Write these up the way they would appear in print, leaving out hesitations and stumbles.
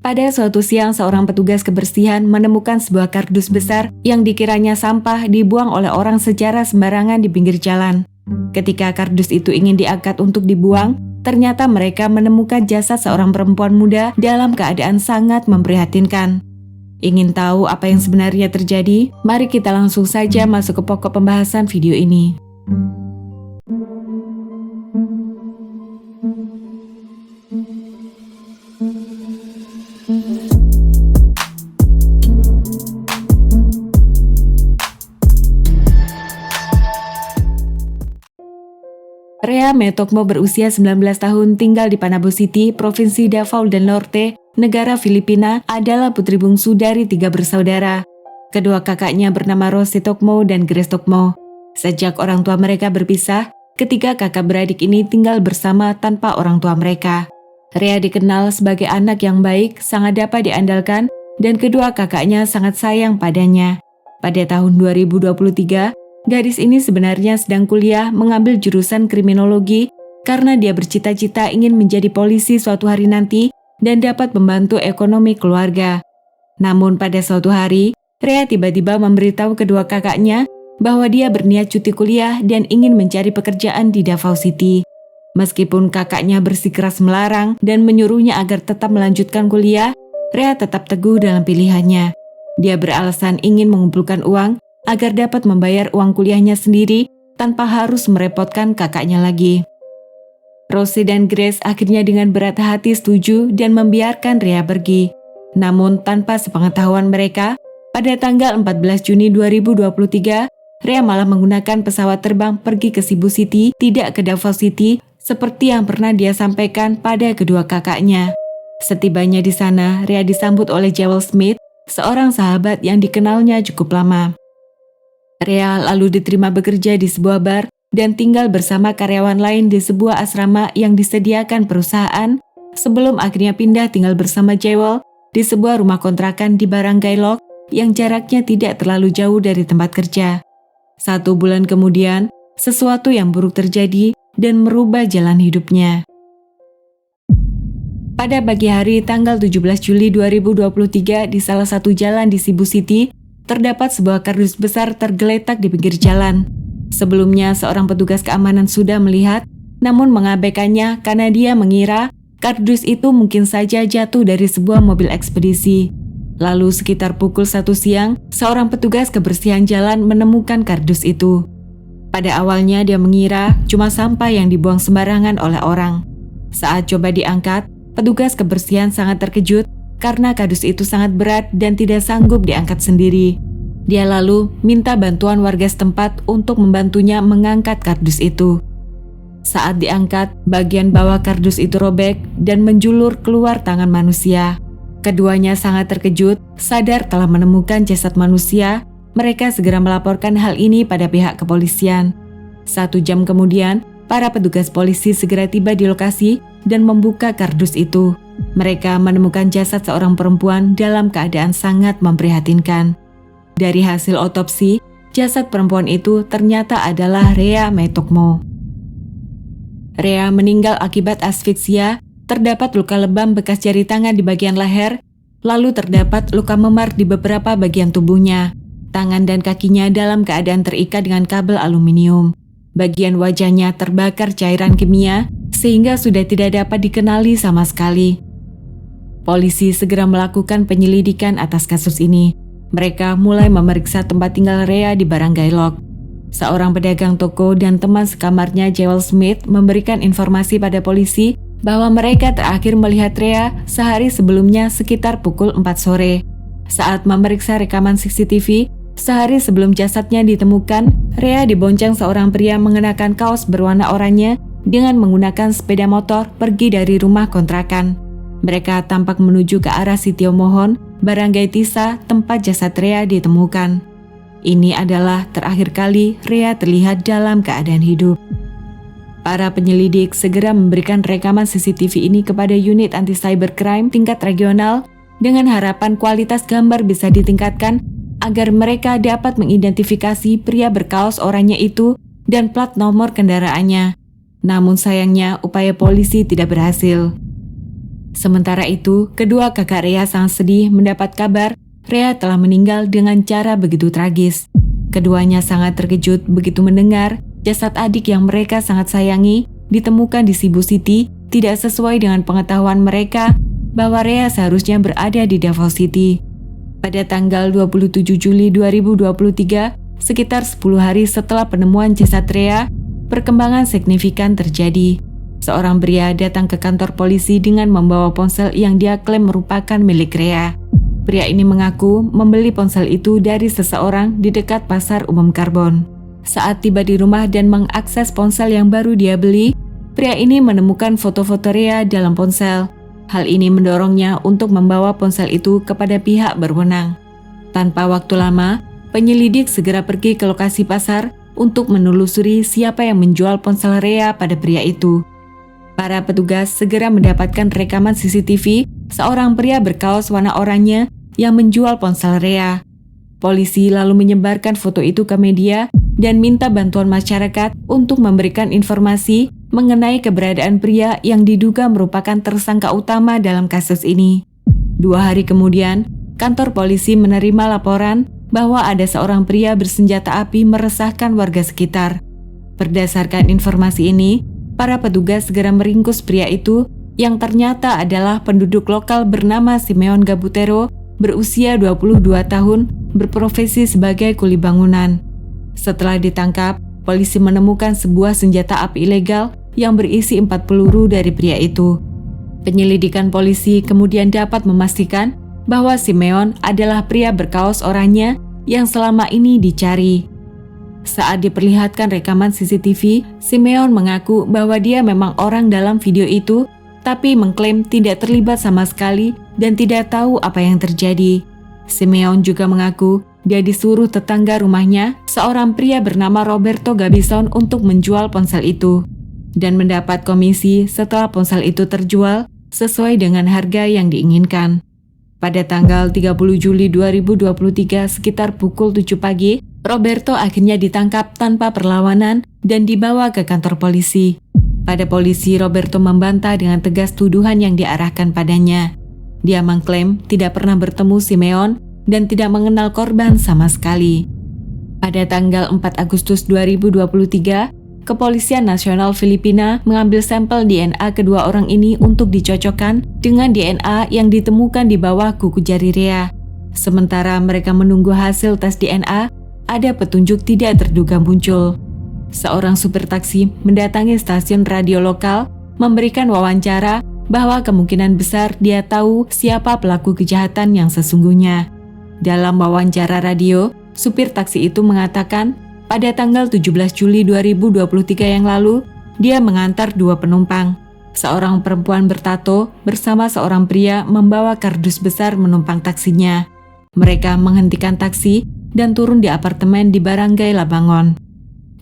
Pada suatu siang, seorang petugas kebersihan menemukan sebuah kardus besar yang dikiranya sampah dibuang oleh orang secara sembarangan di pinggir jalan. Ketika kardus itu ingin diangkat untuk dibuang, ternyata mereka menemukan jasad seorang perempuan muda dalam keadaan sangat memprihatinkan. Ingin tahu apa yang sebenarnya terjadi? Mari kita langsung saja masuk ke pokok pembahasan video ini. Rea Metokmo berusia 19 tahun tinggal di Panabo City, Provinsi Davao del Norte, negara Filipina, adalah putri bungsu dari 3 bersaudara. Kedua kakaknya bernama Rosie Tokmo dan Grace Tokmo. Sejak orang tua mereka berpisah, ketiga kakak beradik ini tinggal bersama tanpa orang tua mereka. Rea dikenal sebagai anak yang baik, sangat dapat diandalkan, dan kedua kakaknya sangat sayang padanya. Pada tahun 2023, gadis ini sebenarnya sedang kuliah mengambil jurusan kriminologi karena dia bercita-cita ingin menjadi polisi suatu hari nanti dan dapat membantu ekonomi keluarga. Namun pada suatu hari, Rea tiba-tiba memberitahu kedua kakaknya bahwa dia berniat cuti kuliah dan ingin mencari pekerjaan di Davao City. Meskipun kakaknya bersikeras melarang dan menyuruhnya agar tetap melanjutkan kuliah, Rea tetap teguh dalam pilihannya. Dia beralasan ingin mengumpulkan uang agar dapat membayar uang kuliahnya sendiri tanpa harus merepotkan kakaknya lagi. Rosie dan Grace akhirnya dengan berat hati setuju dan membiarkan Rea pergi. Namun tanpa sepengetahuan mereka, pada tanggal 14 Juni 2023, Rea malah menggunakan pesawat terbang pergi ke Cebu City, tidak ke Davao City, seperti yang pernah dia sampaikan pada kedua kakaknya. Setibanya di sana, Rea disambut oleh Jewel Smith, seorang sahabat yang dikenalnya cukup lama. Rea lalu diterima bekerja di sebuah bar dan tinggal bersama karyawan lain di sebuah asrama yang disediakan perusahaan sebelum akhirnya pindah tinggal bersama Jewel di sebuah rumah kontrakan di Barangay Lok yang jaraknya tidak terlalu jauh dari tempat kerja. 1 bulan kemudian, sesuatu yang buruk terjadi dan merubah jalan hidupnya. Pada pagi hari tanggal 17 Juli 2023 di salah satu jalan di Cebu City, terdapat sebuah kardus besar tergeletak di pinggir jalan. Sebelumnya, seorang petugas keamanan sudah melihat, namun mengabaikannya karena dia mengira kardus itu mungkin saja jatuh dari sebuah mobil ekspedisi. Lalu sekitar pukul 1 siang, seorang petugas kebersihan jalan menemukan kardus itu. Pada awalnya dia mengira cuma sampah yang dibuang sembarangan oleh orang. Saat coba diangkat, petugas kebersihan sangat terkejut karena kardus itu sangat berat dan tidak sanggup diangkat sendiri. Dia lalu minta bantuan warga setempat untuk membantunya mengangkat kardus itu. Saat diangkat, bagian bawah kardus itu robek dan menjulur keluar tangan manusia. Keduanya sangat terkejut, sadar telah menemukan jasad manusia. Mereka segera melaporkan hal ini pada pihak kepolisian. 1 jam kemudian, para petugas polisi segera tiba di lokasi dan membuka kardus itu. Mereka menemukan jasad seorang perempuan dalam keadaan sangat memprihatinkan. Dari hasil otopsi, jasad perempuan itu ternyata adalah Rea Metokmo. Rea meninggal akibat asfiksia, terdapat luka lebam bekas jari tangan di bagian leher, lalu terdapat luka memar di beberapa bagian tubuhnya. Tangan dan kakinya dalam keadaan terikat dengan kabel aluminium. Bagian wajahnya terbakar cairan kimia, sehingga sudah tidak dapat dikenali sama sekali. Polisi segera melakukan penyelidikan atas kasus ini. Mereka mulai memeriksa tempat tinggal Rea di Barangay Lok. Seorang pedagang toko dan teman sekamarnya Jewel Smith memberikan informasi pada polisi bahwa mereka terakhir melihat Rea sehari sebelumnya sekitar pukul 4 sore. Saat memeriksa rekaman CCTV, sehari sebelum jasadnya ditemukan, Rea dibonceng seorang pria mengenakan kaos berwarna oranye dengan menggunakan sepeda motor pergi dari rumah kontrakan. Mereka tampak menuju ke arah Sitio Mohon, Barangay Tisa, tempat jasad Rea ditemukan. Ini adalah terakhir kali Rea terlihat dalam keadaan hidup. Para penyelidik segera memberikan rekaman CCTV ini kepada unit anti-cybercrime tingkat regional dengan harapan kualitas gambar bisa ditingkatkan agar mereka dapat mengidentifikasi pria berkaos oranye itu dan plat nomor kendaraannya. Namun sayangnya upaya polisi tidak berhasil. Sementara itu, kedua kakak Rea sangat sedih mendapat kabar Rea telah meninggal dengan cara begitu tragis. Keduanya sangat terkejut begitu mendengar jasad adik yang mereka sangat sayangi ditemukan di Cebu City tidak sesuai dengan pengetahuan mereka bahwa Rea seharusnya berada di Davao City. Pada tanggal 27 Juli 2023, sekitar 10 hari setelah penemuan jasad Rea, perkembangan signifikan terjadi. Seorang pria datang ke kantor polisi dengan membawa ponsel yang dia klaim merupakan milik Rea. Pria ini mengaku membeli ponsel itu dari seseorang di dekat pasar umum Karbon. Saat tiba di rumah dan mengakses ponsel yang baru dia beli, pria ini menemukan foto-foto Rea dalam ponsel. Hal ini mendorongnya untuk membawa ponsel itu kepada pihak berwenang. Tanpa waktu lama, penyelidik segera pergi ke lokasi pasar untuk menelusuri siapa yang menjual ponsel Rea pada pria itu. Para petugas segera mendapatkan rekaman CCTV seorang pria berkaos warna oranye yang menjual ponsel Rea. Polisi lalu menyebarkan foto itu ke media dan minta bantuan masyarakat untuk memberikan informasi mengenai keberadaan pria yang diduga merupakan tersangka utama dalam kasus ini. 2 hari kemudian, kantor polisi menerima laporan bahwa ada seorang pria bersenjata api meresahkan warga sekitar. Berdasarkan informasi ini, para petugas segera meringkus pria itu yang ternyata adalah penduduk lokal bernama Simeon Gabutero berusia 22 tahun berprofesi sebagai kuli bangunan. Setelah ditangkap, polisi menemukan sebuah senjata api ilegal yang berisi 4 peluru dari pria itu. Penyelidikan polisi kemudian dapat memastikan bahwa Simeon adalah pria berkaos oranye yang selama ini dicari. Saat diperlihatkan rekaman CCTV, Simeon mengaku bahwa dia memang orang dalam video itu, tapi mengklaim tidak terlibat sama sekali dan tidak tahu apa yang terjadi. Simeon juga mengaku dia disuruh tetangga rumahnya, seorang pria bernama Roberto Gabison, untuk menjual ponsel itu dan mendapat komisi setelah ponsel itu terjual sesuai dengan harga yang diinginkan. Pada tanggal 30 Juli 2023 sekitar pukul 7 pagi, Roberto akhirnya ditangkap tanpa perlawanan dan dibawa ke kantor polisi. Pada polisi, Roberto membantah dengan tegas tuduhan yang diarahkan padanya. Dia mengklaim tidak pernah bertemu Simeon dan tidak mengenal korban sama sekali. Pada tanggal 4 Agustus 2023, Kepolisian Nasional Filipina mengambil sampel DNA kedua orang ini untuk dicocokkan dengan DNA yang ditemukan di bawah kuku jari Rea. Sementara mereka menunggu hasil tes DNA, ada petunjuk tidak terduga muncul. Seorang supir taksi mendatangi stasiun radio lokal, memberikan wawancara bahwa kemungkinan besar dia tahu siapa pelaku kejahatan yang sesungguhnya. Dalam wawancara radio, supir taksi itu mengatakan pada tanggal 17 Juli 2023 yang lalu, dia mengantar 2 penumpang. Seorang perempuan bertato bersama seorang pria membawa kardus besar menumpang taksinya. Mereka menghentikan taksi dan turun di apartemen di Barangay Labangon.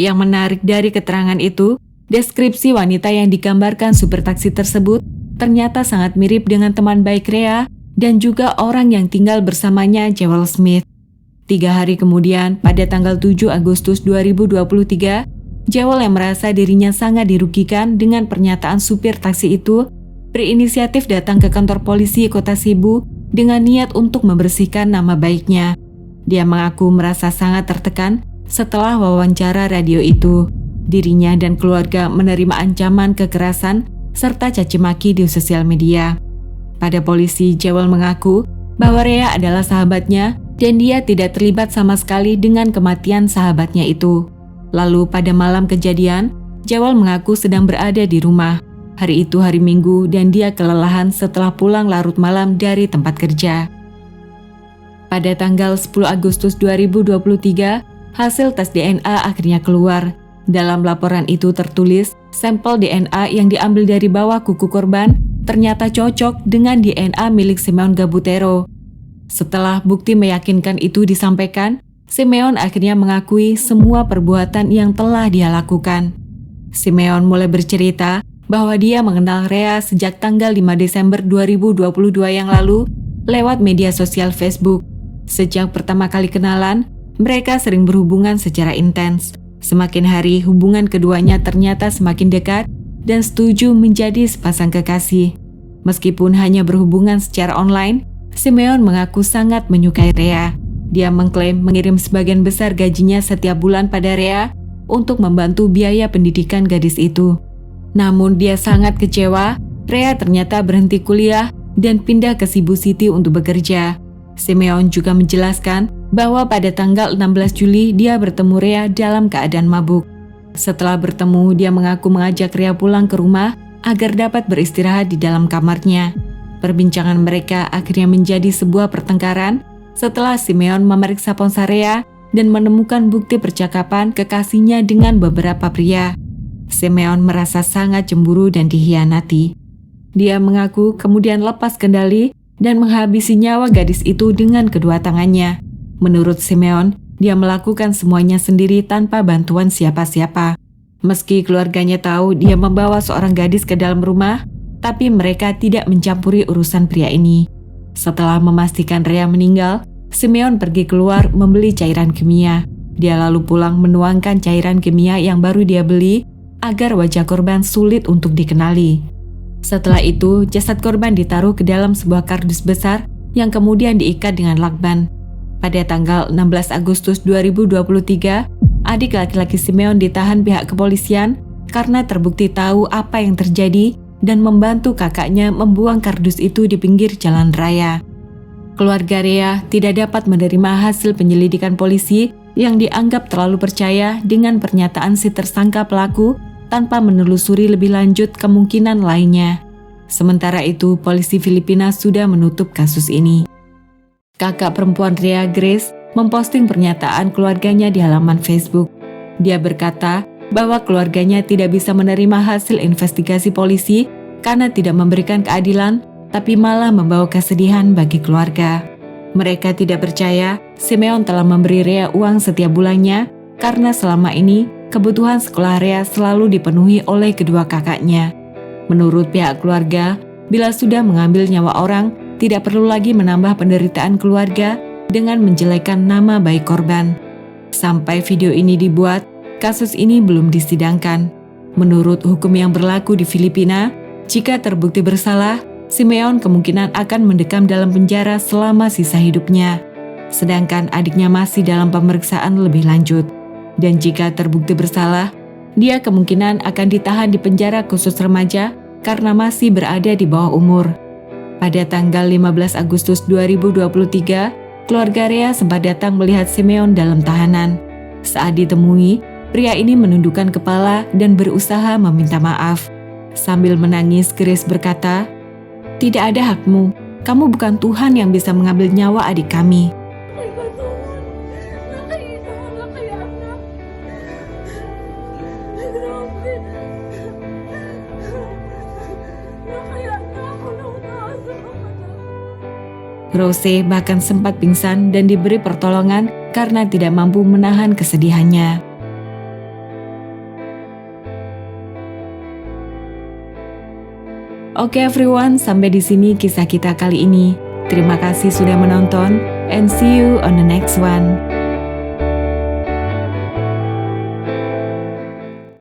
Yang menarik dari keterangan itu, deskripsi wanita yang digambarkan supir taksi tersebut ternyata sangat mirip dengan teman baik Rea dan juga orang yang tinggal bersamanya, Jewel Smith. 3 hari kemudian, pada tanggal 7 Agustus 2023, Jewel yang merasa dirinya sangat dirugikan dengan pernyataan supir taksi itu, berinisiatif datang ke kantor polisi Kota Cebu dengan niat untuk membersihkan nama baiknya. Dia mengaku merasa sangat tertekan setelah wawancara radio itu. Dirinya dan keluarga menerima ancaman kekerasan serta caci maki di sosial media. Pada polisi, Jewel mengaku bahwa Rea adalah sahabatnya dan dia tidak terlibat sama sekali dengan kematian sahabatnya itu. Lalu pada malam kejadian, Jewel mengaku sedang berada di rumah. Hari itu hari Minggu dan dia kelelahan setelah pulang larut malam dari tempat kerja. Pada tanggal 10 Agustus 2023, hasil tes DNA akhirnya keluar. Dalam laporan itu tertulis, sampel DNA yang diambil dari bawah kuku korban ternyata cocok dengan DNA milik Simeon Gabutero. Setelah bukti meyakinkan itu disampaikan, Simeon akhirnya mengakui semua perbuatan yang telah dia lakukan. Simeon mulai bercerita bahwa dia mengenal Rea sejak tanggal 5 Desember 2022 yang lalu lewat media sosial Facebook. Sejak pertama kali kenalan, mereka sering berhubungan secara intens. Semakin hari hubungan keduanya ternyata semakin dekat dan setuju menjadi sepasang kekasih. Meskipun hanya berhubungan secara online, Simeon mengaku sangat menyukai Rea. Dia mengklaim mengirim sebagian besar gajinya setiap bulan pada Rea untuk membantu biaya pendidikan gadis itu. Namun dia sangat kecewa, Rea ternyata berhenti kuliah dan pindah ke Cebu City untuk bekerja. Simeon juga menjelaskan bahwa pada tanggal 16 Juli dia bertemu Rea dalam keadaan mabuk. Setelah bertemu, dia mengaku mengajak Rea pulang ke rumah agar dapat beristirahat di dalam kamarnya. Perbincangan mereka akhirnya menjadi sebuah pertengkaran setelah Simeon memeriksa ponsel Rea dan menemukan bukti percakapan kekasihnya dengan beberapa pria. Simeon merasa sangat cemburu dan dikhianati. Dia mengaku kemudian lepas kendali dan menghabisi nyawa gadis itu dengan kedua tangannya. Menurut Simeon, dia melakukan semuanya sendiri tanpa bantuan siapa-siapa. Meski keluarganya tahu dia membawa seorang gadis ke dalam rumah, tapi mereka tidak mencampuri urusan pria ini. Setelah memastikan Rea meninggal, Simeon pergi keluar membeli cairan kimia. Dia lalu pulang menuangkan cairan kimia yang baru dia beli agar wajah korban sulit untuk dikenali. Setelah itu, jasad korban ditaruh ke dalam sebuah kardus besar yang kemudian diikat dengan lakban. Pada tanggal 16 Agustus 2023, adik laki-laki Simeon ditahan pihak kepolisian karena terbukti tahu apa yang terjadi dan membantu kakaknya membuang kardus itu di pinggir jalan raya. Keluarga Rea tidak dapat menerima hasil penyelidikan polisi yang dianggap terlalu percaya dengan pernyataan si tersangka pelaku tanpa menelusuri lebih lanjut kemungkinan lainnya. Sementara itu, polisi Filipina sudah menutup kasus ini. Kakak perempuan Rea, Grace, memposting pernyataan keluarganya di halaman Facebook. Dia berkata bahwa keluarganya tidak bisa menerima hasil investigasi polisi karena tidak memberikan keadilan, tapi malah membawa kesedihan bagi keluarga. Mereka tidak percaya Simeon telah memberi Rea uang setiap bulannya karena selama ini kebutuhan sekolah Rea selalu dipenuhi oleh kedua kakaknya. Menurut pihak keluarga, bila sudah mengambil nyawa orang, tidak perlu lagi menambah penderitaan keluarga dengan menjelekkan nama baik korban. Sampai video ini dibuat, kasus ini belum disidangkan. Menurut hukum yang berlaku di Filipina, jika terbukti bersalah, Simeon kemungkinan akan mendekam dalam penjara selama sisa hidupnya. Sedangkan adiknya masih dalam pemeriksaan lebih lanjut. Dan jika terbukti bersalah, dia kemungkinan akan ditahan di penjara khusus remaja karena masih berada di bawah umur. Pada tanggal 15 Agustus 2023, keluarga Rea sempat datang melihat Simeon dalam tahanan. Saat ditemui, pria ini menundukkan kepala dan berusaha meminta maaf. Sambil menangis, Grace berkata, "Tidak ada hakmu. Kamu bukan Tuhan yang bisa mengambil nyawa adik kami." Rose bahkan sempat pingsan dan diberi pertolongan karena tidak mampu menahan kesedihannya. Oke everyone, sampai di sini kisah kita kali ini. Terima kasih sudah menonton and see you on the next one.